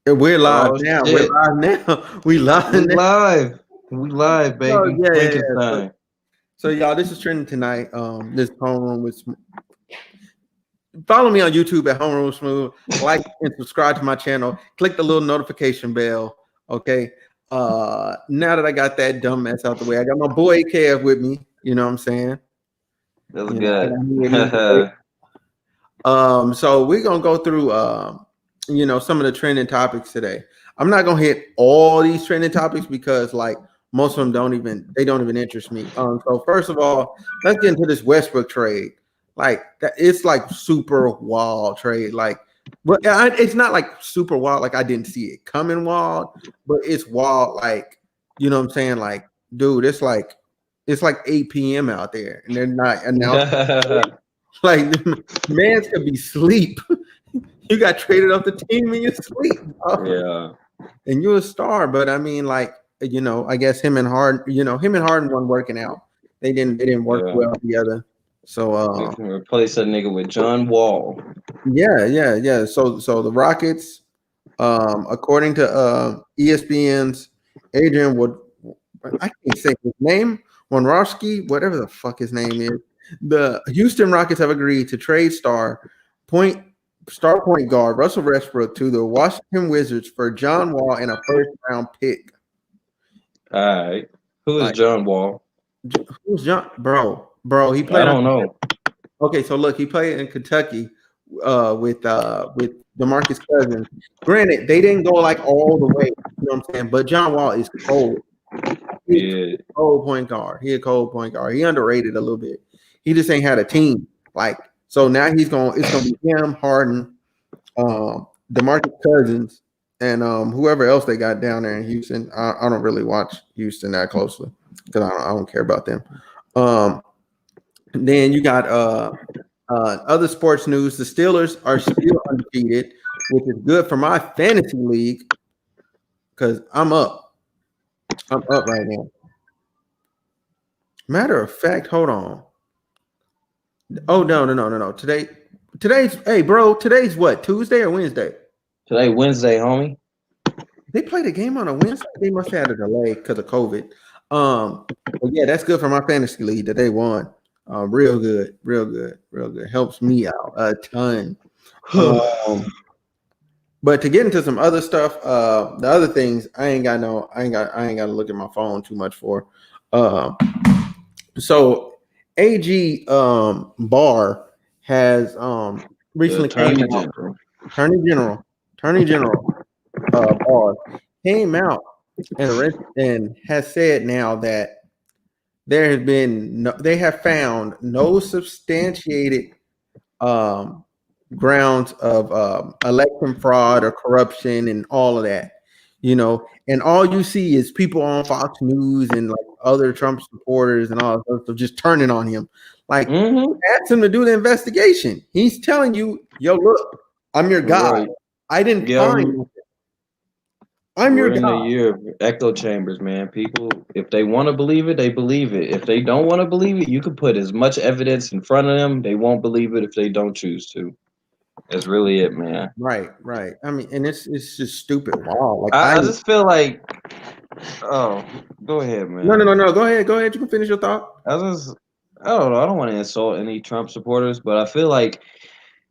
We're live Oh now. We're shit. live now. We live We now. live. We live, Oh baby. yeah, yeah, Lincoln yeah. time. So y'all, this is trending tonight. This homeroom with follow me on YouTube at Homeroom Smooth. Like and subscribe to my channel. Click the little notification bell. Okay. Now that I got that dumb mess out the way, I got my boy Kev with me. You know what I'm saying? That's You know, I good. got me and him today. So we're gonna go through some of the trending topics today. I'm not gonna hit all these trending topics because like most of them don't even interest me. So first of all, let's get into this Westbrook trade. Like that, it's like super wild trade. Like, but it's not like super wild. Like I didn't see it coming wild, but it's wild. Like you know what I'm saying? Like, dude, it's like 8 p.m. out there, and they're not announcing. Like man's could be sleep. You got traded off the team in your sleep, dog. Yeah. And you're a star. But I mean, like I guess him and Harden weren't working out. They didn't work Yeah. well together. So We can replace that nigga with John Wall. yeah, yeah, yeah. So the Rockets, according to ESPN's Adrian Wood, I can't say his name, Wonrowski, whatever the fuck his name is. The Houston Rockets have agreed to trade point point guard Russell Westbrook to the Washington Wizards for John Wall and a first round pick. All right. Who is Like John Wall? who's John, bro? He I played on. don't know. Okay, so look, he played in Kentucky with DeMarcus Cousins. Granted, they didn't go like all the way, you know what I'm saying? But John Wall is cold. He's Yeah. a cold point guard. He a cold point guard. He underrated a little bit. He just ain't had a team. Like so now it's gonna be him, Harden, DeMarcus Cousins, and whoever else they got down there in Houston. I don't really watch Houston that closely because I don't care about them. Um, then you got other sports news. The Steelers are still undefeated, which is good for my fantasy league because I'm up. I'm up right now. Matter of fact, hold on. Oh no. Today's hey bro. Today's what? Tuesday or Wednesday? Today, Wednesday, homie. They played a game on a Wednesday. They must have had a delay because of COVID. But yeah, that's good for my fantasy league that they won. Real good, real good, real good. Helps me out a ton. Um, but to get into some other stuff, the other things I ain't got to look at my phone too much for. Um, so AG Barr has The recently came Attorney out. General. Attorney General Barr came out and has said now that they have found no substantiated um, grounds of election fraud or corruption and all of that, and all you see is people on Fox News and like other Trump supporters and all that stuff just turning on him. Like, Mm-hmm. ask him to do the investigation. He's telling you, yo, look, I'm your guy. Right. I didn't Yeah, find. I'm your we're in guy. the year of echo chambers, man. People, if they want to believe it, they believe it. If they don't want to believe it, you can put as much evidence in front of them. They won't believe it if they don't choose to. That's really it, man. Right, right. I mean, and it's just stupid. Wow. Like I just feel like, oh, go ahead, man. no. Go ahead. You can finish your thought. I just, I don't know. I don't want to insult any Trump supporters, but I feel like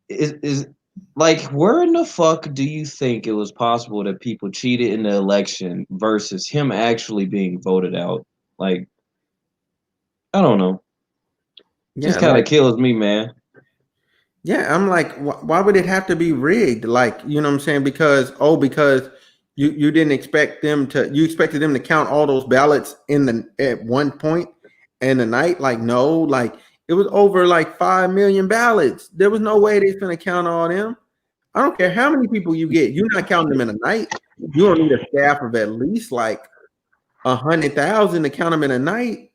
is like where in the fuck do you think it was possible that people cheated in the election versus him actually being voted out? Like, I don't know. Just Yeah, kind of like kills me, man. yeah. I'm like, why would it have to be rigged? Like, you know what I'm saying? Because you didn't expect you expected them to count all those ballots at one point in the night. Like, no, like it was over like 5 million ballots. There was no way they're gonna count all them. I don't care how many people you get. You're not counting them in a night. You don't need a staff of at least like 100,000 to count them in a night.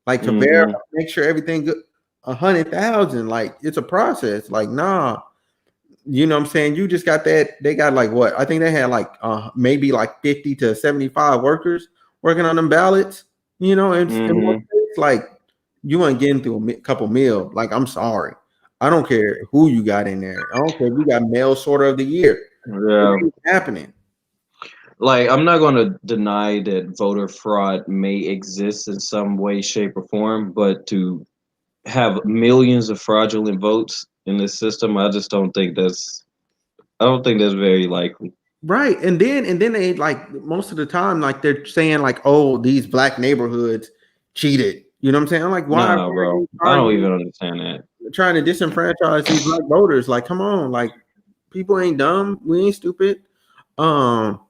Like to verify, Hmm. make sure everything good. 100,000, like it's a process. Like, nah, you know what I'm saying? You just got that. They got like what? I think they had like maybe like 50 to 75 workers working on them ballots, in one Hmm. case, like you ain't getting through couple mil. Like, I'm sorry. I don't care who you got in there. I don't care if you got mail sorter of the year. It Yeah. ain't happening. like I'm not gonna deny that voter fraud may exist in some way, shape, or form, but to have millions of fraudulent votes in this system, I don't think that's very likely. Right. And then they like most of the time, like they're saying like, oh, these black neighborhoods cheated. You know what I'm saying? I'm like, Nah, why are bro. they I don't even understand that. trying to disenfranchise these black voters? Like, come on, like people ain't dumb, we ain't stupid. Um,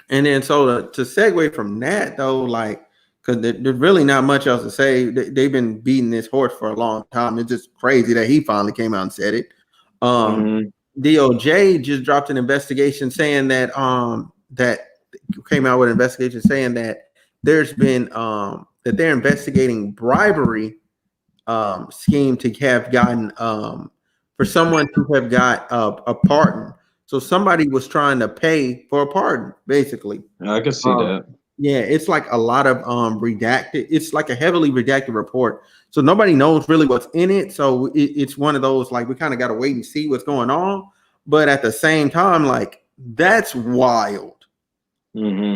and then so to segue from that though, like, because there's really not much else to say. They've been beating this horse for a long time. It's just crazy that he finally came out and said it. Um, Hmm. DOJ just dropped an investigation saying that that came out with an investigation saying that there's been that they're investigating bribery scheme to have gotten for someone to have got a pardon. So somebody was trying to pay for a pardon, basically. I can see Um, that. yeah, it's like a lot of redacted. It's like a heavily redacted report, so nobody knows really what's in it. So it's one of those like we kind of got to wait and see what's going on. But at the same time, like that's wild. Hmm.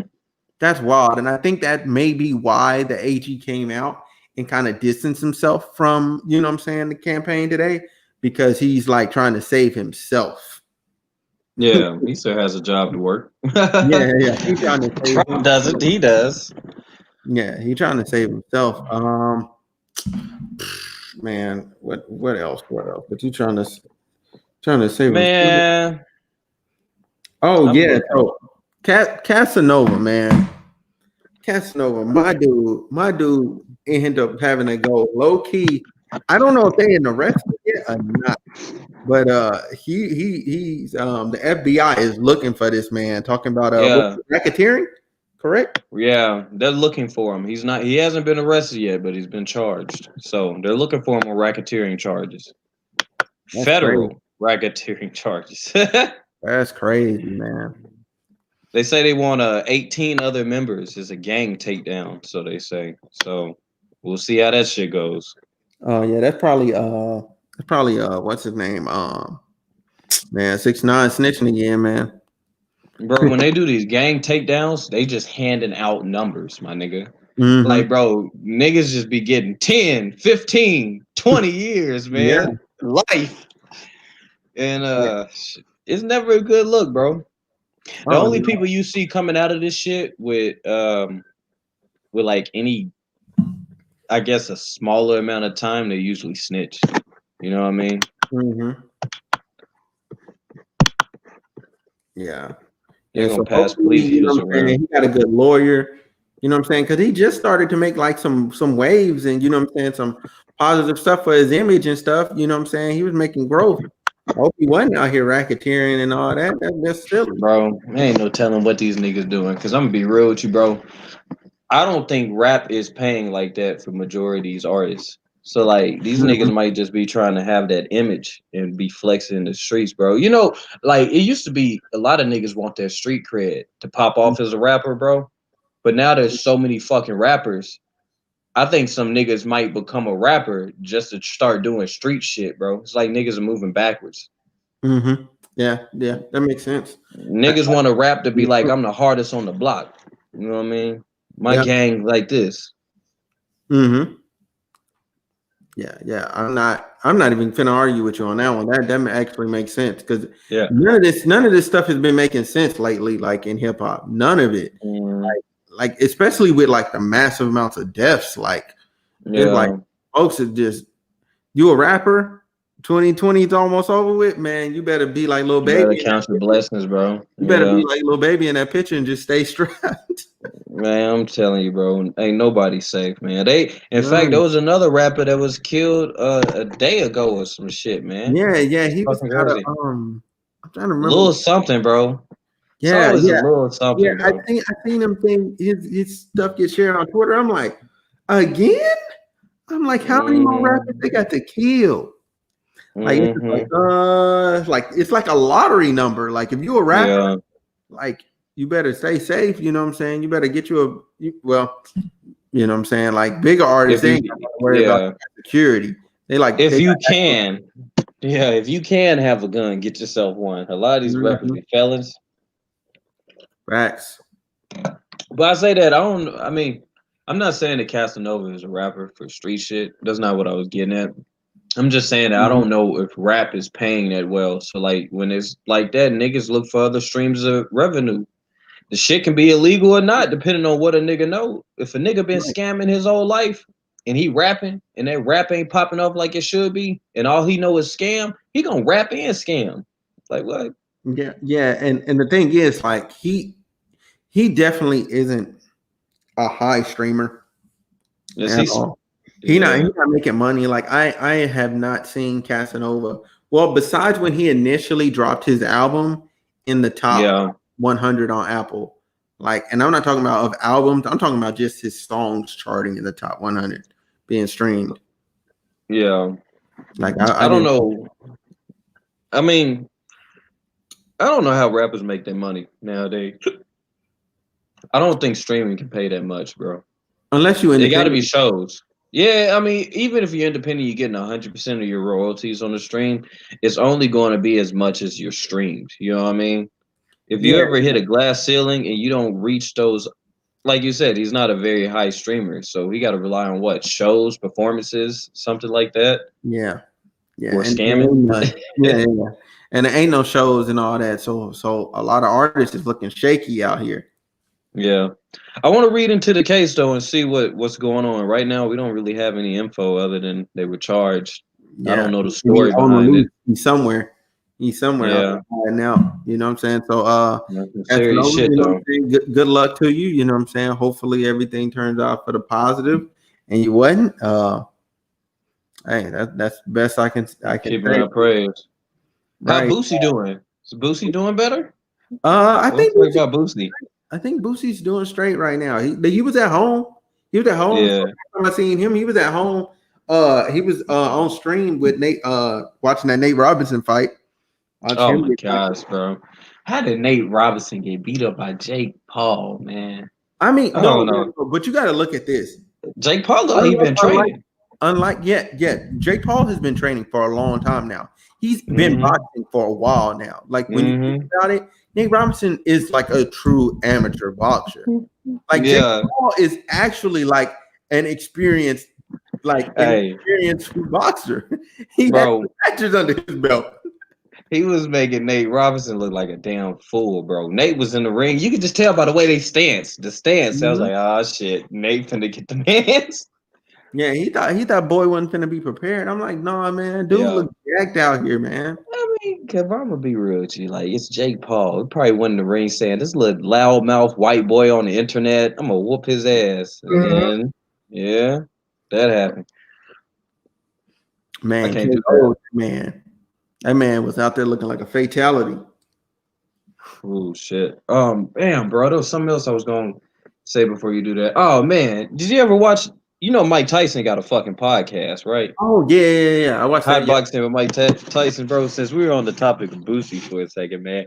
That's wild, and I think that may be why the AG came out and kind of distanced himself from you know what I'm saying the campaign today because he's like trying to save himself. Yeah, he still has a job to work. Yeah, he's trying to save Trump doesn't. himself. He does. Yeah, he's trying to save himself. Man, what else? What else? But you trying to save himself? Man, Oh I'm yeah, looking. so Casanova, man. Casanova, my dude ended up having to go low key. I don't know if they had arrested yet or not, but he's the FBI is looking for this man, talking about Yeah, racketeering, correct? yeah, they're looking for him. He's not. He hasn't been arrested yet, but he's been charged. So they're looking for him on racketeering charges, That's crazy. federal racketeering charges. That's crazy, man. They say they want 18 other members. It's a gang takedown, so they say. So we'll see how that shit goes. Oh yeah, that's probably what's his name? Man, 6ix9ine snitching again, man. Bro, when they do these gang takedowns, they just handing out numbers, my nigga. Like, Mm-hmm. bro, niggas just be getting 10, 15, 20 years, Yeah. man. Life. And Yeah. it's never a good look, bro. The Oh only no. people you see coming out of this shit with like any, I guess, a smaller amount of time, they usually snitch. You know what I mean? Mm-hmm. Yeah. They're Yeah. gonna So pass hopefully, plea you know deals what I'm around. saying, he got a good lawyer, you know what I'm saying? Because he just started to make like some waves and you know what I'm saying, some positive stuff for his image and stuff. You know what I'm saying? He was making growth. I hope he wasn't out here racketeering and all that. That's silly. Bro, ain't no telling what these niggas doing. Cause I'm gonna be real with you, bro. I don't think rap is paying like that for majority of these artists. So like these Mhm. niggas might just be trying to have that image and be flexing in the streets, bro. You know, like it used to be a lot of niggas want their street cred to pop off as a rapper, bro. But now there's so many fucking rappers. I think some niggas might become a rapper just to start doing street shit, bro. It's like niggas are moving backwards. Mm-hmm. Yeah, that makes sense. I, Niggas want to rap to be like, I'm the hardest on the block. You know what I mean? My yeah. gang like this. Mm-hmm. Yeah. I'm not even gonna argue with you on that one. That actually makes sense because Yeah. none of this stuff has been making sense lately, like in hip hop. None of it. Mm, Like especially with like the massive amounts of deaths. Like it's like yeah. folks are just you a rapper. 2020 is almost over with, man. You better be like little You better baby. count your blessings, bro. You better Yeah. be like little baby in that picture and just stay strapped. Man, I'm telling you, bro. Ain't nobody safe, man. In fact, there Right. was another rapper that was killed a day ago or some shit, man. Yeah. It's He was fucking out of crazy. I'm trying to remember. Little something, bro. It's Yeah, always a yeah. little Yeah, something, I bro. think I seen him thing his stuff get shared on Twitter. I'm like, again? I'm like, how many more rappers Mm-hmm. they got to kill? Like it's just Mm-hmm. like it's like a lottery number. Like if you a rapper, Yeah. like you better stay safe. You know what I'm saying? You better get well, you know what I'm saying? Like bigger artists, If they you, ain't got to worry about yeah. security. If They you got can, if you can have a gun, get yourself one. A lot of these rappers Mhm. be felons. Facts. But I say that I mean, I'm not saying that Casanova is a rapper for street shit. That's not what I was getting at. I'm just saying that I Mhm. don't know if rap is paying that well. So like when it's like that, niggas look for other streams of revenue. The shit can be illegal or not, depending on what a nigga know. If a nigga been Right. scamming his whole life and he rapping and that rap ain't popping up like it should be, and all he know is scam, he gonna rap and scam. Like what? Yeah, yeah, and the thing is, like he definitely isn't a high streamer Is at he? all. He Yeah, not making money. Like I have not seen Casanova. Well, besides when he initially dropped his album in the top yeah, 100 on Apple, like, and I'm not talking about of albums. I'm talking about just his songs charting in the top 100 being streamed. yeah. Like I I don't didn't know. I mean, I don't know how rappers make their money nowadays. I don't think streaming can pay that much, bro. unless you It got to be independent. shows. Yeah, I mean, even if you're independent, you're getting 100% of your royalties on the stream. It's only going to be as much as you're streamed. You know what I mean? If you Yeah, ever hit a glass ceiling and you don't reach those, like you said, he's not a very high streamer, so he got to rely on what shows, performances, something like that, yeah, yeah, or and scamming. yeah, yeah, and there ain't no shows and all that. So a lot of artists is looking shaky out here. Yeah, I want to read into the case though and see what's going on. Right now, we don't really have any info other than they were charged. I Yeah, don't know the and he story on the behind it. loose. He's somewhere. He's somewhere out Yeah, there now. You know what I'm saying? So, that's some serious Casanova, shit you know what I'm though. saying? Good luck to you. You know what I'm saying? Hopefully everything turns out for the positive. And you wasn't. Hey, that's the best I can Keeping say. our praise. How Right. Boosie doing? Is Boosie doing better? I Let's think talk about Boosie. Boosie's doing straight right now. He was at home. He was at home. Yeah. First time I seen him, he was at home. He was on stream with Nate, watching that Nate Robinson fight. Watch Oh him my get gosh, bro. How did Nate Robinson get beat up by Jake Paul, man? I mean, I no, don't no, know. no, but you got to look at this. Jake Paul looked like he Unlike, been unlike, training. yeah, Jake Paul has been training for a long time now. He's been Mm-hmm. boxing for a while now. Like when you think Mm-hmm. about it, Nate Robinson is like a true amateur boxer. Like Jake Yeah. Paul is actually like an experienced, Hey, boxer. He had bro. matches under his belt. He was making Nate Robinson look like a damn fool, bro. Nate was in the ring. You could just tell by the way they stance. The stance. I was Mhm. like, oh shit, Nate finna get the hands. Yeah, he thought boy wasn't gonna be prepared. I'm like, nah, man, dude Yeah. look jacked out here, man. I mean, cause I'm gonna be real with you. Like, it's Jake Paul. He probably went in the ring saying, "This little loudmouth white boy on the internet, I'm gonna whoop his ass." And Mhm. then, yeah, that happened. I Man, can't do that. that man was out there looking like a fatality. Oh shit. Damn, bro. There was something else I was gonna say before you do that. Oh man, did you ever watch? You know, Mike Tyson got a fucking podcast, right? Oh yeah. I watched High that. Yeah. boxing with Mike Tyson, bro. Since we were on the topic of Boosie for a second, man,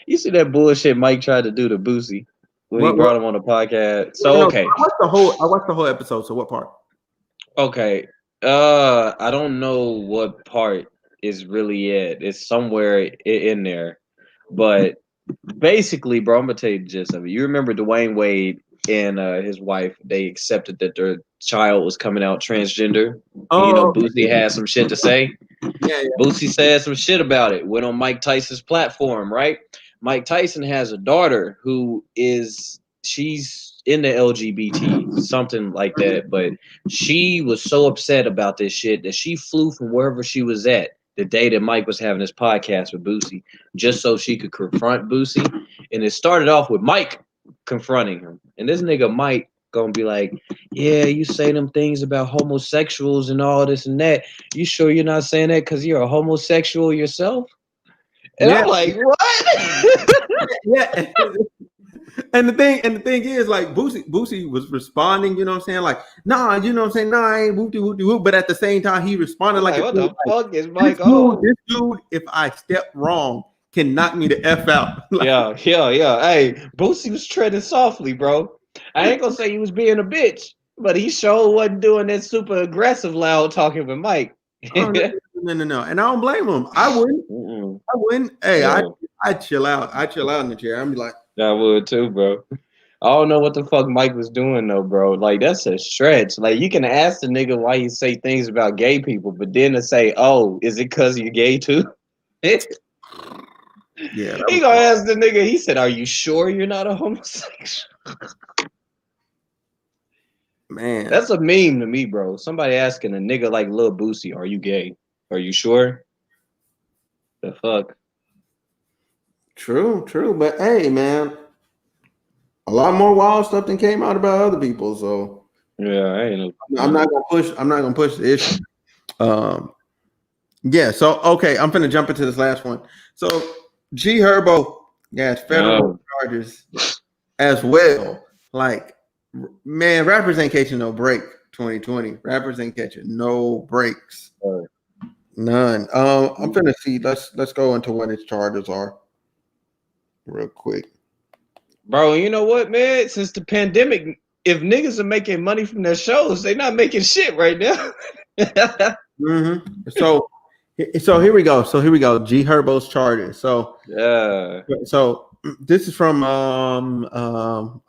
you see that bullshit Mike tried to do to Boosie when he What? brought him on the podcast. No, So no, okay, I watched the whole episode. So what part? okay. I don't know what part is really it. It's somewhere in there, but basically, bro, I'm gonna tell you the gist of it. You remember Dwayne Wade and his wife? They accepted that their child was coming out transgender. And, you know, Oh, okay. Boosie had some shit to say. Yeah, Boosie said some shit about it. Went on Mike Tyson's platform, right? Mike Tyson has a daughter who she's in the LGBT, something like that. But she was so upset about this shit that she flew from wherever she was at the day that Mike was having his podcast with Boosie, just so she could confront Boosie. And it started off with Mike confronting him. And this nigga Mike gonna be like, yeah, you say them things about homosexuals and all this and that. You sure you're not saying that because you're a homosexual yourself? And yeah, I'm like, what? yeah. And the thing is, like Boosie was responding. You know what I'm saying? Like, nah, you know what I'm saying? Nah, I ain't whoopty whoopty whoop. But at the same time, he responded I'm like like, a what dude. the Like, fuck is Mike on? this dude, if I step wrong, can knock me the f out. Like, Yeah. Hey, Boosie was treading softly, bro. I ain't gonna say he was being a bitch, but he sure wasn't doing that super aggressive loud talking with Mike. oh no, and I don't blame him. I wouldn't. Mm-mm. I wouldn't. Hey, Yeah. I chill out. I chill out in the chair. I'm be like, I would too, bro. I don't know what the fuck Mike was doing though, bro. Like that's a stretch. Like you can ask the nigga why he say things about gay people, but then to say, "Oh, is it cause you're gay too?" he Yeah, that was gonna ask the nigga. He said, "Are you sure you're not a homosexual?" man. That's a meme to me, bro. Somebody asking a nigga like Lil Boosie, "Are you gay? Are you sure?" The fuck. True, true. But hey, man, a lot more wild stuff than came out about other people. So Yeah, I ain't know. I'm not gonna push. I'm not gonna push the issue. Um, yeah. So okay, I'm gonna jump into this last one. So G Herbo has federal charges as well. Like, man, rappers ain't catching no break. 2020, rappers ain't catching no breaks. None. I'm gonna see. Let's go into what his charges are, real quick. Bro, you know what, man? Since the pandemic, if niggas are making money from their shows, they not making shit right now. Mm-hmm. So here we go. G Herbo's charges. Yeah. So this is from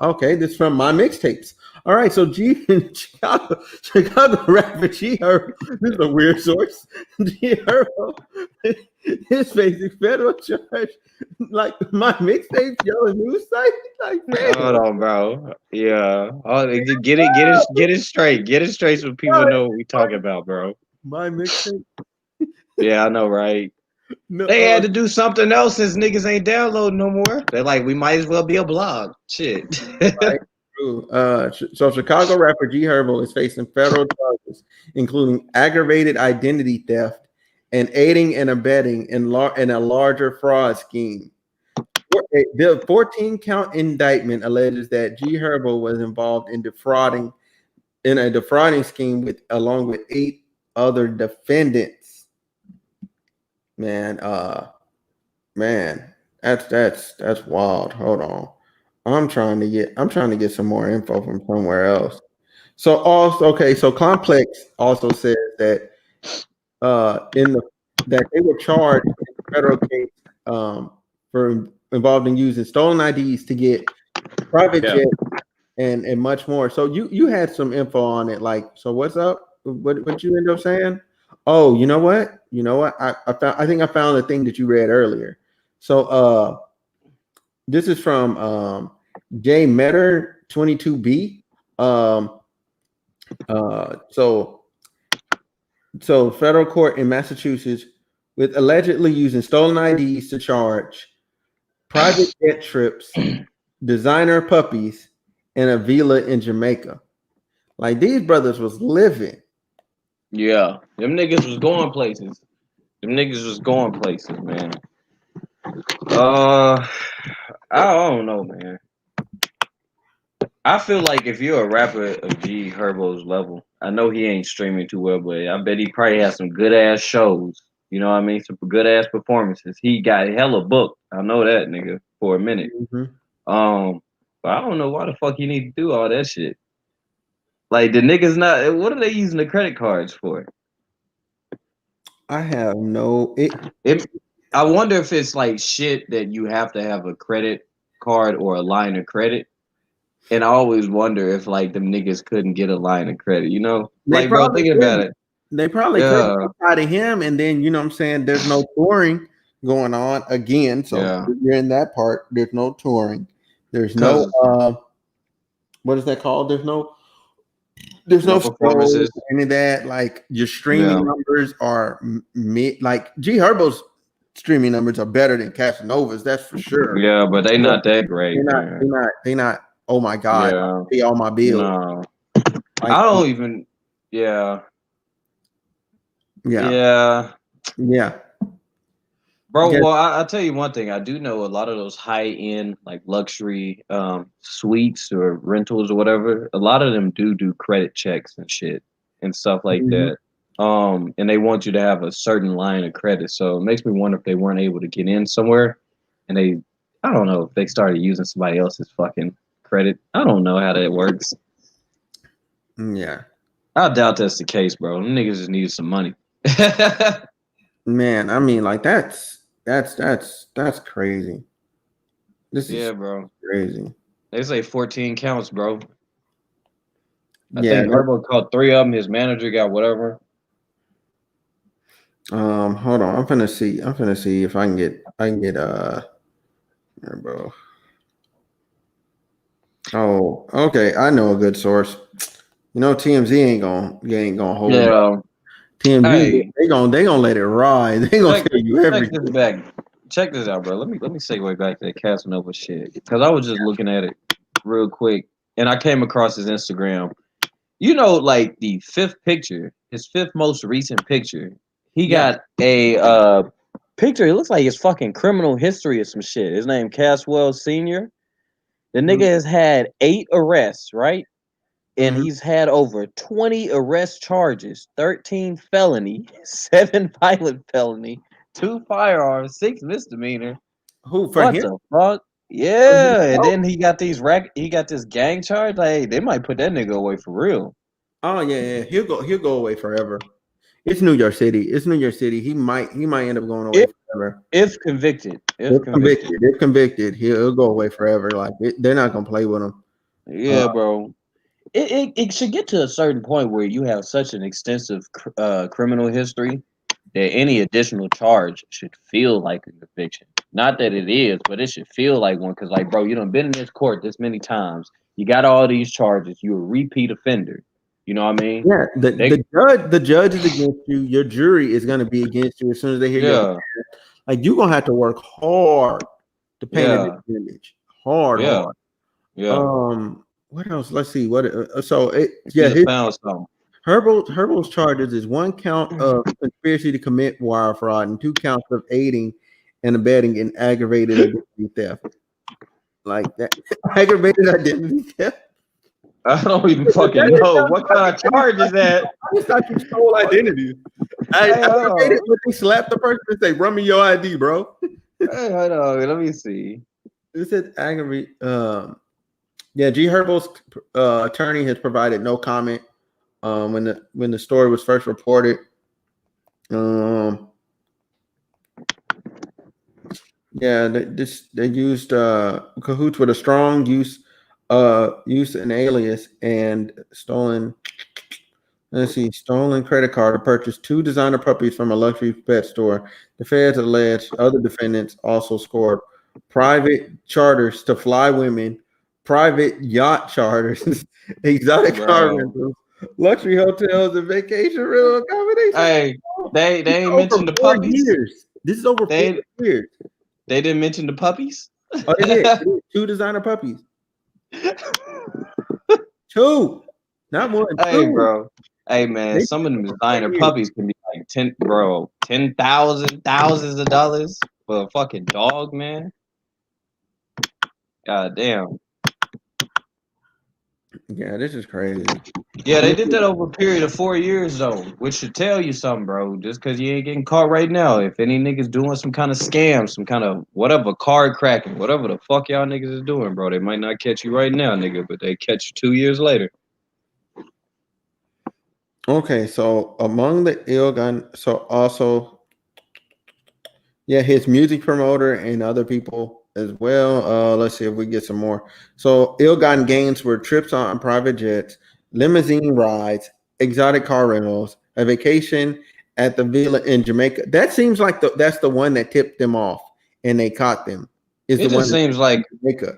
okay, this is from my mixtapes. All right, so Chicago rapper G Herbo. This is a weird source. G Herbo is facing federal charge like my mixtapes, yellow news site. Like, man, Hold on, bro. Yeah. Oh, get it straight. Get it straight so people know what we talking about, bro. my mixtape. Yeah, I know, right? No, They had to do something else since niggas ain't downloading no more. They're like, we might as well be a blog. Shit. right. True. So Chicago rapper G Herbo is facing federal charges, including aggravated identity theft and aiding and abetting in a larger fraud scheme. The 14-count indictment alleges that G Herbo was involved in a defrauding scheme along with 8 other defendants. Man, that's wild. Hold on. I'm trying to get some more info from somewhere else. So Complex also says that that they were charged in the federal case for involved in using stolen IDs to get private jets and much more. So you had some info on it. Like, so what's up? What you end up saying? Oh, you know what? I think I found the thing that you read earlier. So this is from J Metter 22B. So federal court in Massachusetts with allegedly using stolen IDs to charge private jet trips, designer puppies, and a villa in Jamaica. Like, these brothers was living. Yeah. Them niggas was going places. Man. I don't know, man. I feel like if you're a rapper of G Herbo's level, I know he ain't streaming too well, but I bet he probably has some good ass shows. You know what I mean? Some good ass performances. He got hella booked. I know that nigga for a minute. But I don't know why the fuck he need to do all that shit. Like the niggas not. What are they using the credit cards for? I have no. I wonder if it's like shit that you have to have a credit card or a line of credit. And I always wonder if like them niggas couldn't get a line of credit, you know? Like, bro, thinking about it. They probably could try to him, and then you know what I'm saying, there's no touring going on again. So you're in that part. There's no touring. There's no what is that called? There's no performances. Any of that. Like your streaming numbers are like G Herbo's streaming numbers are better than Casanova's, that's for sure. Yeah, but they not that great. They're not. Oh my god, I pay all my bills. No. Like, I don't even. Yeah. Bro, well, I'll tell you one thing. I do know a lot of those high-end, like luxury suites or rentals or whatever. A lot of them do credit checks and shit and stuff like that. And they want you to have a certain line of credit. So it makes me wonder if they weren't able to get in somewhere, and I don't know if they started using somebody else's fucking credit. I don't know how that works. Yeah, I doubt that's the case, bro. Them niggas just needed some money. Man, I mean, like that's crazy. Bro. crazy. They say 14 counts, bro. I Yeah. think Herbo caught 3 of them. His manager got whatever. Hold on. I'm finna see if I can get bro. Oh, okay. I know a good source. You know, TMZ ain't gonna hold back. Yeah. TMZ, Hey, they gonna let it ride. They gonna tell you check this everything. back. Check this out, bro. Let me segue back to that Casanova shit because I was just looking at it real quick, and I came across his Instagram. You know, like the 5th picture, his 5th most recent picture. He Yeah. got a picture. It looks like his fucking criminal history or some shit. His name Caswell Senior. The nigga has had 8 arrests, right? And Mm-hmm. he's had over 20 arrest charges, 13 felony, 7 violent felony, 2 firearms, 6 misdemeanor. Who for What him? the fuck? For Yeah, and himself? then he got he got this gang charge. Like they might put that nigga away for real. Oh yeah. He'll go away forever. It's New York City. It's New York City. He might end up going away If forever. convicted, if If convicted. convicted, if convicted, he'll go away forever. Like they're not gonna play with him. Yeah, bro. It should get to a certain point where you have such an extensive criminal history that any additional charge should feel like a conviction. Not that it is, but it should feel like one. Because, like, bro, you done been in this court this many times. You got all these charges. You're a repeat offender. You know what I mean? Yeah, They, the judge is against you. Your jury is gonna be against you as soon as they hear your yeah, like you're gonna have to work hard to paint an yeah, image. Hard, yeah, hard. yeah. What else? Let's see. What so it He yeah, just found something. Herbo's charges is 1 count of conspiracy to commit wire fraud and 2 counts of aiding and abetting in aggravated identity theft. Like that. Aggravated identity theft. I don't even fucking know what kind of charge is that. I just thought you stole identity. I hate it when they slap the person and say, "Run me your ID, bro." Hey, hold on. Let me see. It said aggravate. Yeah, G Herbo's attorney has provided no comment when the story was first reported. Yeah, they used cahoots with a strong use an alias and stolen. Let's see, stolen credit card to purchase 2 designer puppies from a luxury pet store. The feds alleged other defendants also scored private charters to fly women, private yacht charters, exotic car rentals, luxury hotels, and vacation rental accommodations. Hey, they ain't mentioned the Over 4 puppies. years. This is over 4 years. They didn't mention the puppies. Oh, they did. 2 designer puppies. 2, not more than 2. Hey, bro. Hey, man. Some of them designer puppies can be like thousands of dollars for a fucking dog, man. God damn. Yeah, this is crazy. Yeah, they did that over a period of 4 years though, which should tell you something, bro. Just because you ain't getting caught right now, if any niggas doing some kind of scam, some kind of whatever, card cracking, whatever the fuck y'all niggas is doing, bro, they might not catch you right now, nigga, but they catch you 2 years later. Okay, so among the Ilgan, so also, yeah, his music promoter and other people as well. Let's see if we get some more. So ill-gotten gains were trips on private jets, limousine rides, exotic car rentals, a vacation at the villa in Jamaica. That seems like that's the one that tipped them off and they caught them. Is It the one just seems like Jamaica.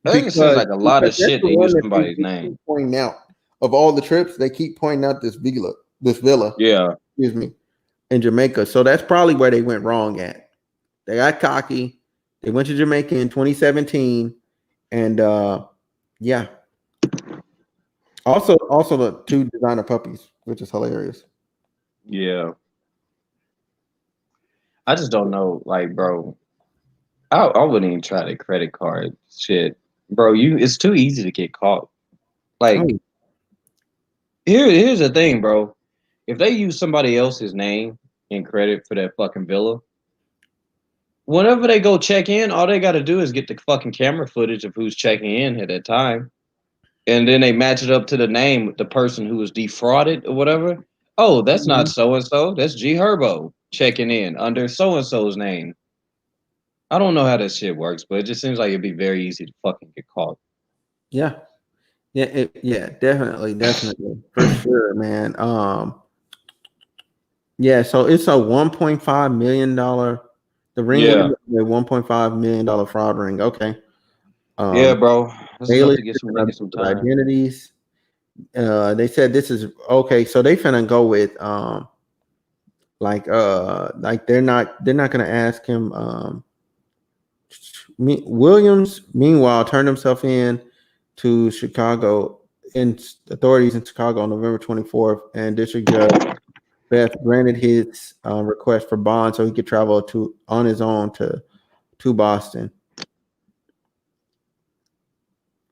I think it seems like a lot of shit to use somebody's keep name. pointing out of all the trips, they keep pointing out this villa. Yeah. Excuse me, in Jamaica. So that's probably where they went wrong at. They got cocky. They went to Jamaica in 2017, and yeah. Also the 2 designer puppies, which is hilarious. Yeah. I just don't know, like, bro. I wouldn't even try the credit card shit, bro. It's too easy to get caught. Like, here's the thing, bro. If they use somebody else's name and credit for that fucking villa, whenever they go check in, all they got to do is get the fucking camera footage of who's checking in at that time, and then they match it up to the name with the person who was defrauded or whatever. Oh, that's not so and so. That's G Herbo checking in under so and so's name. I don't know how that shit works, but it just seems like it'd be very easy to fucking get caught. Yeah. Yeah, definitely for sure, man. Yeah, so it's a $1.5 million. The ring was Yeah, a $1.5 million fraud ring. Okay. yeah, Um, bro. That's enough Bailey to get some different niggas some time. identities. They said this is okay, so they finna go with like they're not gonna ask him. Williams, meanwhile, turned himself in to Chicago in authorities in Chicago on November 24th, and District Judge Beth granted his request for bond so he could travel to on his own to Boston.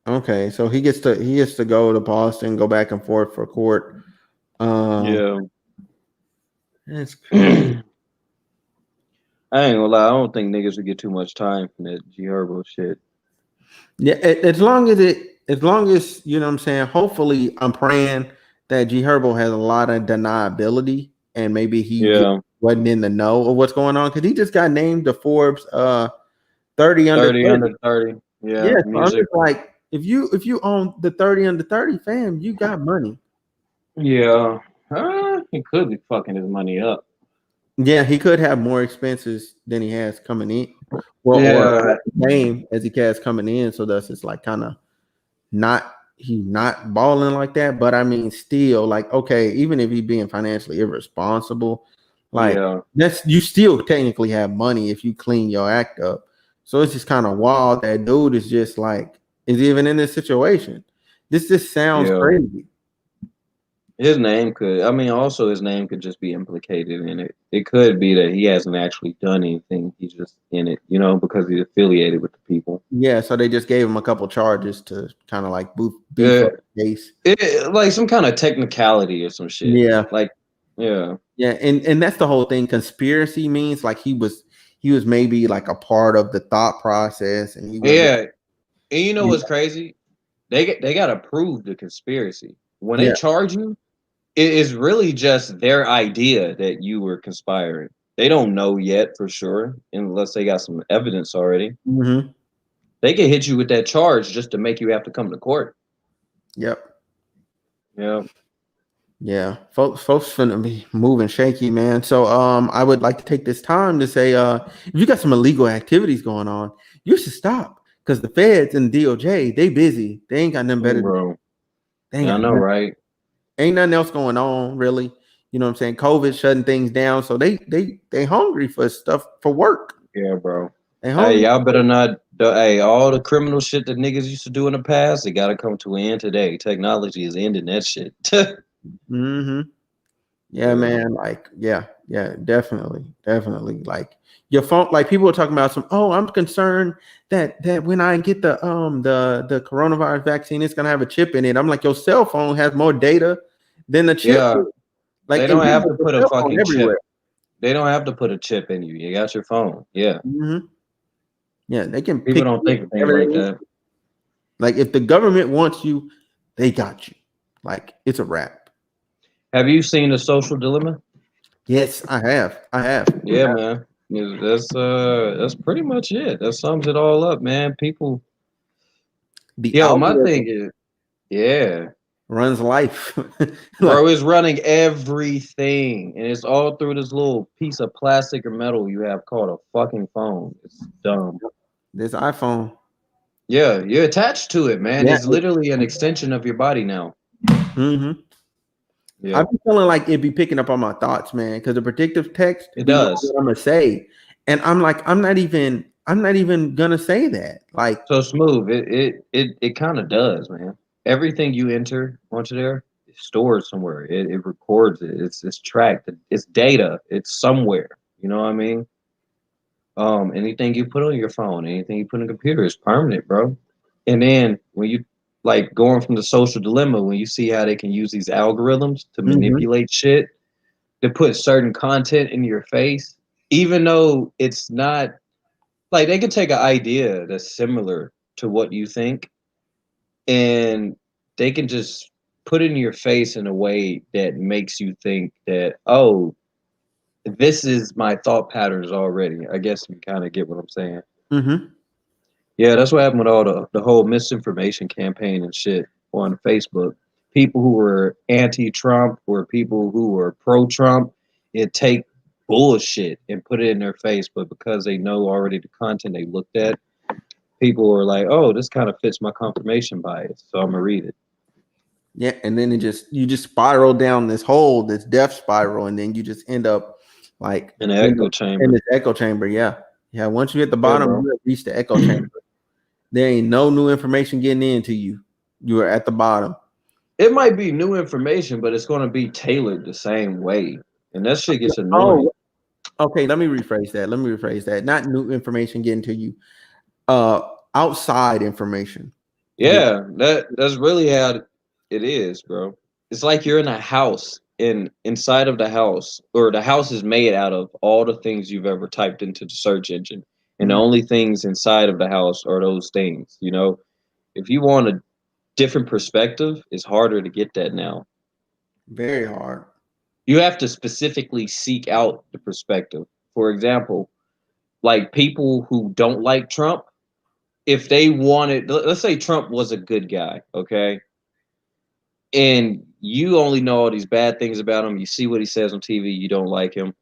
Okay, so he gets to go to Boston, go back and forth for court. Um, Yeah. that's crazy. I ain't gonna lie. I don't think niggas would get too much time from that G Herbo shit. Yeah, as long as you know what I'm saying. Hopefully, I'm praying that G Herbo has a lot of deniability and maybe he just Yeah. wasn't in the know of what's going on because he just got named the Forbes 30 under 30 30. under 30. Yeah, Yeah. so I'm Music. just like, if you own the 30 under 30 fam, you got money. Yeah. He could be fucking his money up. Yeah, he could have more expenses than he has coming in, or Yeah. the same as he has coming in. So thus, it's like kind of not he's not balling like that. But I mean, still, like, okay, even if he's being financially irresponsible, like Yeah. that's you still technically have money if you clean your act up. So it's just kind of wild that dude is just like is even in this situation. This just sounds Yeah. crazy. His name could, I mean, also his name could just be implicated in it. It could be that he hasn't actually done anything. He's just in it, because he's affiliated with the people. Yeah, so they just gave him a couple charges to kind of like beef Yeah. up the case. Like some kind of technicality or some shit. Yeah, Like, yeah. yeah, and that's the whole thing. Conspiracy means like he was maybe like a part of the thought process, and he wasn't. Yeah. And you know Yeah, what's crazy? They got to prove the conspiracy. When they yeah. charge you, it is really just their idea that you were conspiring. They don't know yet for sure, unless they got some evidence already. Mm-hmm. They can hit you with that charge just to make you have to come to court. Yep. Yeah. Yeah. Folks finna be moving shaky, man. So I would like to take this time to say if you got some illegal activities going on, you should stop. Because the feds and DOJ, they busy. They ain't got nothing better to do. Bro. They ain't Yeah, I got know, nothing. right? Ain't nothing else going on, really. You know what I'm saying? COVID shutting things down. So they hungry for stuff for work. Yeah, bro. They Hey, hungry. y'all better not. Hey, all the criminal shit that niggas used to do in the past, it got to come to an end today. Technology is ending that shit. Mm-hmm. Yeah, Yeah. man. Like, yeah, definitely. Like your phone, like people are talking about I'm concerned that when I get the coronavirus vaccine, it's gonna have a chip in it. I'm like, your cell phone has more data than the chip. Yeah. Like, They and don't you have have to your put a cell phone fucking chip. everywhere. They don't have to put a chip in you. You got your phone. Yeah. Mm-hmm. Yeah, they can People pick don't you think up of things whenever like they need. that. Like, if the government wants you, they got you. Like, it's a wrap. Have you seen The Social Dilemma? Yes, I have. I have. Yeah, man. Yeah, that's pretty much it. That sums it all up, man. People, The yo, my thing algorithm is, yeah, runs life. Like, bro, it's running everything, and it's all through this little piece of plastic or metal you have called a fucking phone. It's dumb. this iPhone. Yeah, you're attached to it, man. Yeah. It's literally an extension of your body now. Mm-hmm. I Yeah, be feeling like it be picking up on my thoughts, man, because the predictive text it be knowing does. what I'm gonna say, and I'm like, I'm not even gonna say that. Like, So smooth. It kind of does, man. Everything you enter onto there is stored somewhere. It records it. It's tracked. It's data. It's somewhere. You know what I mean? Anything you put on your phone, anything you put on a computer is permanent, bro. And then when you like going from The Social Dilemma, when you see how they can use these algorithms to mm-hmm, manipulate shit, to put certain content in your face, even though it's not like they could take an idea that's similar to what you think and they can just put it in your face in a way that makes you think that, oh, this is my thought patterns already. I guess you kind of get what I'm saying. Mm-hmm. Yeah, that's what happened with all the whole misinformation campaign and shit on Facebook. People who were anti-Trump or people who were pro-Trump, it take bullshit and put it in their face, but because they know already the content they looked at, people were like, "Oh, this kind of fits my confirmation bias, so I'm gonna read it." Yeah, and then you just spiral down this hole, this death spiral, and then you just end up like In the in, echo in chamber. this echo chamber. Yeah, yeah. Once you hit the Yeah, bottom, bro. you have reached the echo chamber. There ain't no new information getting into you. You are at the bottom. It might be new information, but it's gonna be tailored the same way, and that shit gets annoying. Oh, okay. Let me rephrase that. Not new information getting to you. Outside information. Get Yeah, that's really how it is, bro. It's like you're in a house, and inside of the house, or the house is made out of all the things you've ever typed into the search engine, and the mm, only things inside of the house are those things. You know, if you want a different perspective, it's harder to get that now. very hard. You have to specifically seek out the perspective. For example, like people who don't like Trump, if they wanted, let's say Trump was a good guy, okay? And you only know all these bad things about him, you see what he says on TV, you don't like him,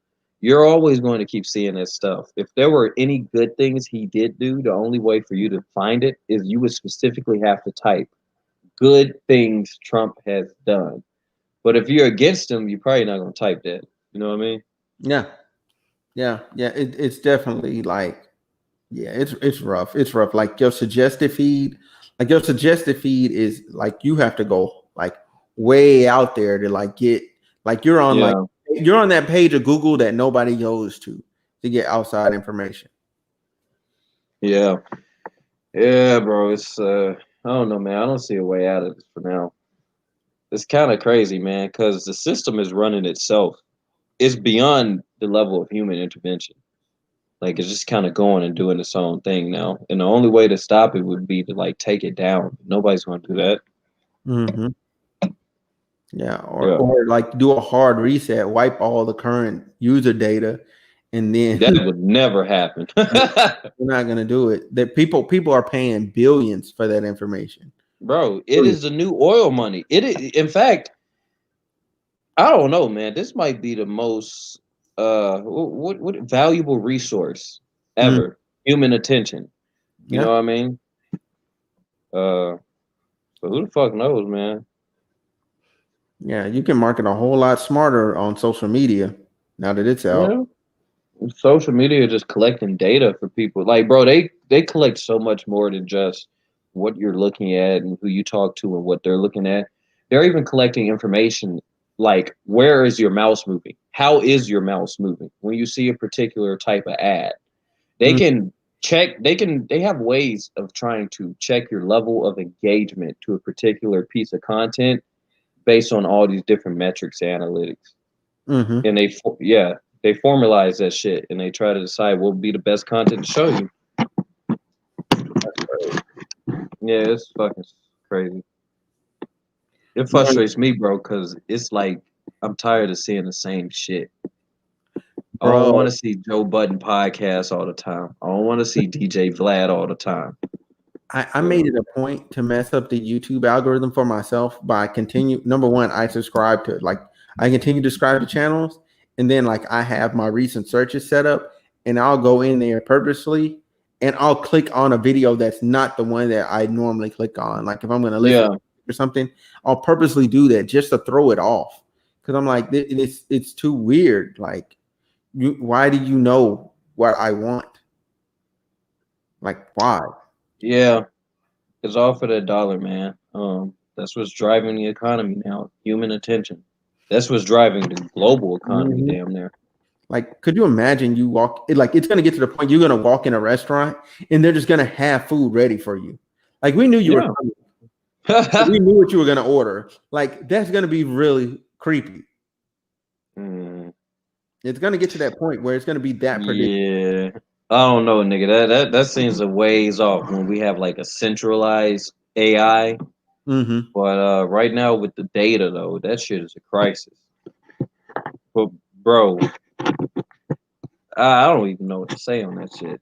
you're always going to keep seeing that stuff. If there were any good things he did do, the only way for you to find it is you would specifically have to type good things Trump has done. But if you're against him, you're probably not going to type that. You know what I mean? Yeah, yeah. It's definitely like, yeah, it's rough. It's rough. Like your suggested feed is like you have to go like way out there to like get like Yeah, you're on that page of Google that nobody goes to get outside information. yeah, yeah, bro. It's I don't know, man. I don't see a way out of this for now. It's kind of crazy, man, because the system is running itself. It's beyond the level of human intervention. Like it's just kind of going and doing its own thing now. And the only way to stop it would be to like take it down. Nobody's going to do that. Mm-hmm. Yeah, Yeah, or like do a hard reset, wipe all the current user data, and then that would never happen. we're not gonna do it. That people are paying billions for that information. Bro, it is the new oil money. It is, in fact, I don't know, man. This might be the most what valuable resource Mm, ever. Human attention. You know yeah, what I mean? Uh, but who the fuck knows, man? yeah, you can market a whole lot smarter on social media now that it's out. Yeah. Social media just collecting data for people. Like, bro, they collect so much more than just what you're looking at and who you talk to and what they're looking at. They're even collecting information like where is your mouse moving? How is your mouse moving? When you see a particular type of ad, they Mm, can they have ways of trying to check your level of engagement to a particular piece of content based on all these different metrics and analytics. mm-hmm. And they formalize that shit and they try to decide what would be the best content to show you. Yeah, it's fucking crazy. It frustrates me, bro, because it's like I'm tired of seeing the same shit. I don't want Bro, to see Joe Budden podcast all the time. I don't want to see DJ Vlad all the time. I made it a point to mess up the YouTube algorithm for myself by continue. Number one, I subscribe to like I continue to subscribe to channels, and then like I have my recent searches set up, and I'll go in there purposely, and I'll click on a video that's not the one that I normally click on. Like if I'm going to listen Yeah, or something, I'll purposely do that just to throw it off because I'm like it's too weird. Like why do you know what I want? Like why? yeah. It's all for that dollar, man. That's what's driving the economy now. Human attention. That's what's driving the global economy. Mhm. Damn near. Like, could you imagine you walk like it's gonna get to the point you're gonna walk in a restaurant and they're just gonna have food ready for you. Like we knew you were Yeah. coming. We knew what you were gonna order. Like that's gonna be really creepy. Mm, It's gonna get to that point where it's gonna be that predictable. yeah. I don't know, nigga. That seems a ways off when we have like a centralized AI. Mm-hmm. But right now with the data though, that shit is a crisis. But bro, I don't even know what to say on that shit.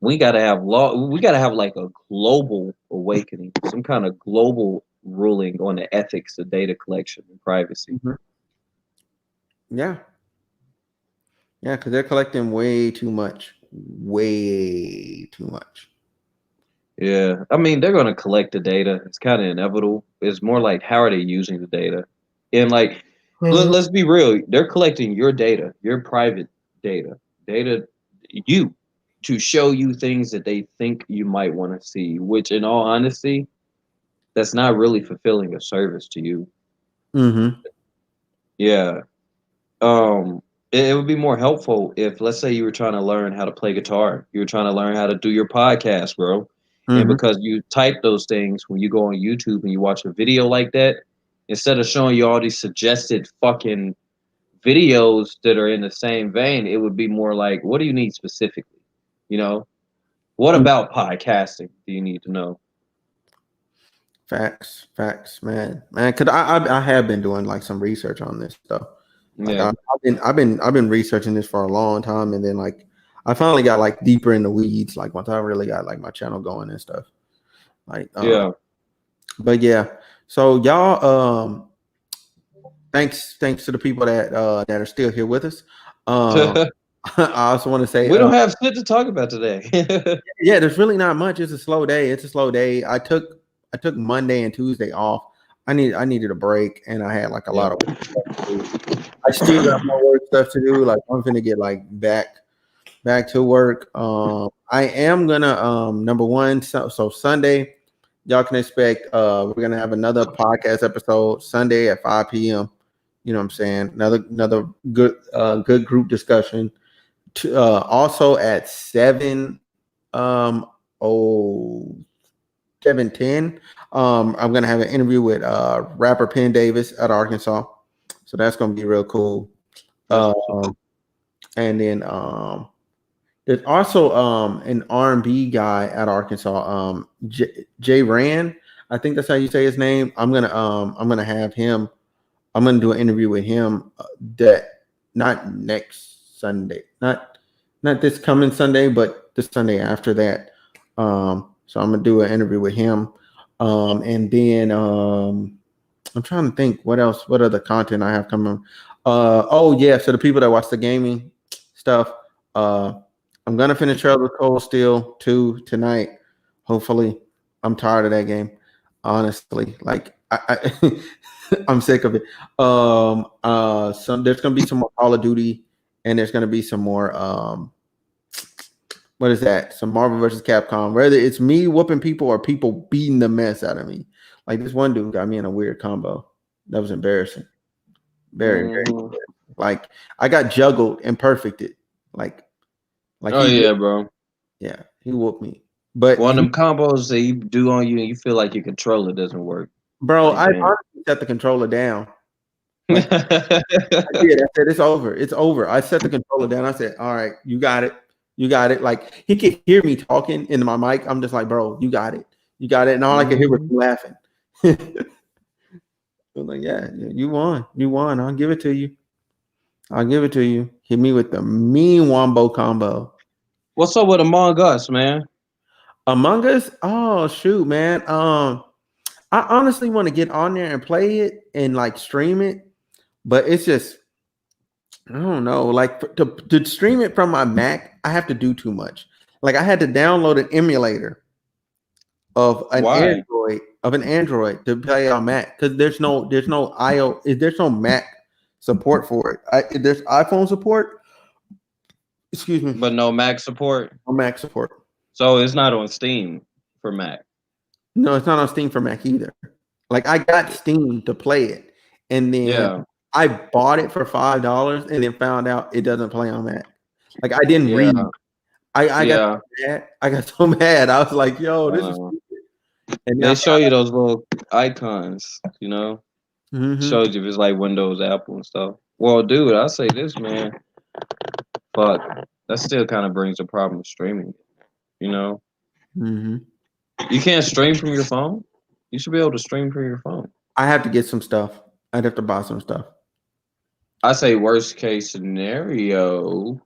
We gotta have law. We gotta have like a global awakening, some kind of global ruling on the ethics of data collection and privacy. Mhm. Yeah, yeah, because they're collecting way too much. Yeah, I mean they're gonna collect the data. It's kind of inevitable. It's more like how are they using the data, and like let's be real. They're collecting your data, your private data, you to show you things that they think you might want to see. Which, in all honesty, that's not really fulfilling a service to you. Mm-hmm. Yeah. It would be more helpful if, let's say, you were trying to learn how to play guitar, you were trying to learn how to do your podcast, bro, and Mm-hmm. because you type those things when you go on YouTube and you watch a video like that, instead of showing you all these suggested fucking videos that are in the same vein, it would be more like, what do you need specifically? You know, what about podcasting do you need to know? Facts, man. Cause I have been doing like some research on this stuff. Like Yeah, I've been researching this for a long time, and then like I finally got like deeper in the weeds. Like once I really got like my channel going and stuff. Like yeah. but yeah. So y'all thanks to the people that are still here with us. Um, I also want to say We don't have shit to talk about today. yeah, there's really not much. It's a slow day. It's a slow day. I took Monday and Tuesday off. I needed a break, and I had like a Yeah. lot of work stuff to do. I still got more work stuff to do. Like I'm gonna get like back to work. I am gonna number one. So Sunday, y'all can expect we're gonna have another podcast episode Sunday at 5 p.m. You know what I'm saying? Another good group discussion. Also at 7 oh 7:10. I'm gonna have an interview with rapper Penn Davis at Arkansas. So that's gonna be real cool. That's Um, what's up. and then there's also an R&B guy at Arkansas, Jay Rand. I think that's how you say his name. I'm gonna have him. I'm gonna do an interview with him that not next Sunday, not this coming Sunday, but the Sunday after that. So I'm gonna do an interview with him. And then I'm trying to think what other content I have coming. Oh yeah, so the people that watch the gaming stuff, uh, I'm gonna finish Trail Cold Steel 2 tonight. Hopefully, I'm tired of that game. Honestly, like I'm sick of it. Some there's gonna be some more Call of Duty, and there's gonna be some more what is that? Some Marvel versus Capcom. Whether it's me whooping people or people beating the mess out of me. Like this one dude got me in a weird combo. That was embarrassing. Very Hmm. like I got juggled and perfected. Like Oh he yeah, bro. yeah, he whooped me. But One of he, them combos that you do on you and you feel like your controller doesn't work. bro, Like, I damn. honestly set the controller down. Like I did. I said it's over. It's over. I set the controller down. I said, all right, you got it. You got it. Like he could hear me talking into my mic. I'm just like, bro, you got it. You got it. And all I could hear was Mhm. him laughing. I was like, yeah, you won. You won. I'll give it to you. I'll give it to you. Hit me with the mean wombo combo. What's up with Among Us, man? Among Us. Oh shoot, man. I honestly want to get on there and play it and like stream it, but it's just I don't know. Like to stream it from my Mac, I have to do too much. Like I had to download an emulator Why? of an Android to play on Mac because there's no Mac support for it. There's iPhone support. Excuse me, But no Mac support. no Mac support. So it's not on Steam for Mac. No, it's not on Steam for Mac either. Like I got Steam to play it, and then Yeah. I bought it for $5, and then found out it doesn't play on Mac. Like I didn't read. Yeah. I got Yeah. so mad. I got so mad. I was like, "Yo, this is Uh, stupid." And now, they show you those little icons, you know? mm-hmm, Shows you if it's like Windows, Apple, and stuff. Well, dude, I say this, man. But that still kind of brings a problem with streaming. You know, mm-hmm. you can't stream from your phone. You should be able to stream from your phone. I have to get some stuff. I'd have to buy some stuff. I say worst case scenario,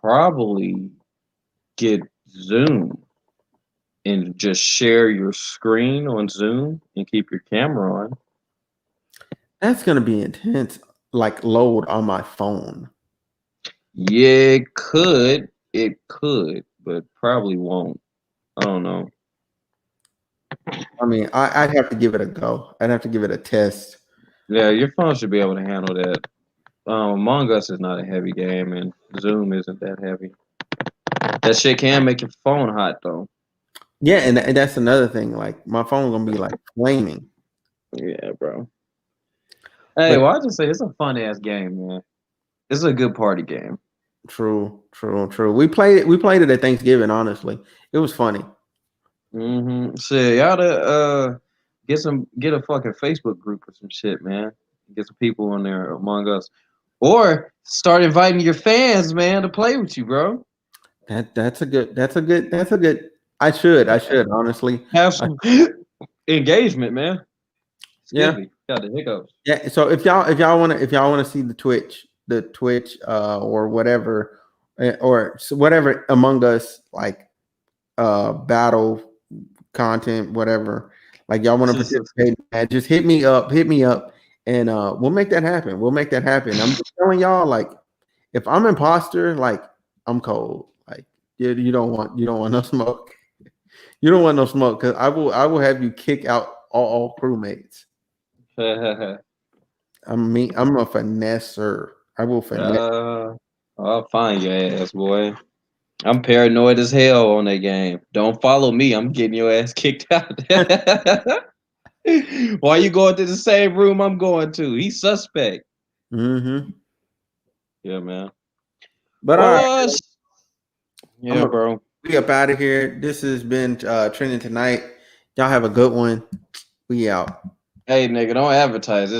probably get Zoom and just share your screen on Zoom and keep your camera on. That's gonna be intense. Like load on my phone. Yeah, it could, but probably won't. I don't know. I mean, I'd have to give it a go. I'd have to give it a test. Yeah, your phone should be able to handle that. Among Us is not a heavy game, and Zoom isn't that heavy. That shit can make your phone hot though. Yeah, and that's another thing. Like my phone's gonna be like flaming. Yeah, bro. Hey, But well, I just say it's a fun ass game, man. It's a good party game. true. We played it at Thanksgiving, honestly. It was funny. Shit, y'all to get a fucking Facebook group or some shit, man. Get some people on there Among Us, or start inviting your fans, man, to play with you, bro. That's a good. I should honestly. Have I, some engagement, man. Excuse yeah. me, got the hiccups. Yeah. So if y'all wanna see the Twitch or whatever or whatever Among Us like battle content, whatever, like y'all want to participate in that, just hit me up, and we'll make that happen. I'm just telling y'all, like, if I'm imposter, like, I'm cold. Like, you don't want no smoke. You don't want no smoke, because I will have you kick out all crewmates. I'm a finesser. I will finesse. I'll find your ass, boy. I'm paranoid as hell on that game. Don't follow me. I'm getting your ass kicked out. Why you going to the same room I'm going to? He's suspect. Mm-hmm. Yeah, man. But all right, Well, I'm yeah, gonna bro. be up out of here. This has been Trending Tonight. Y'all have a good one. We out. Hey, nigga, don't advertise this.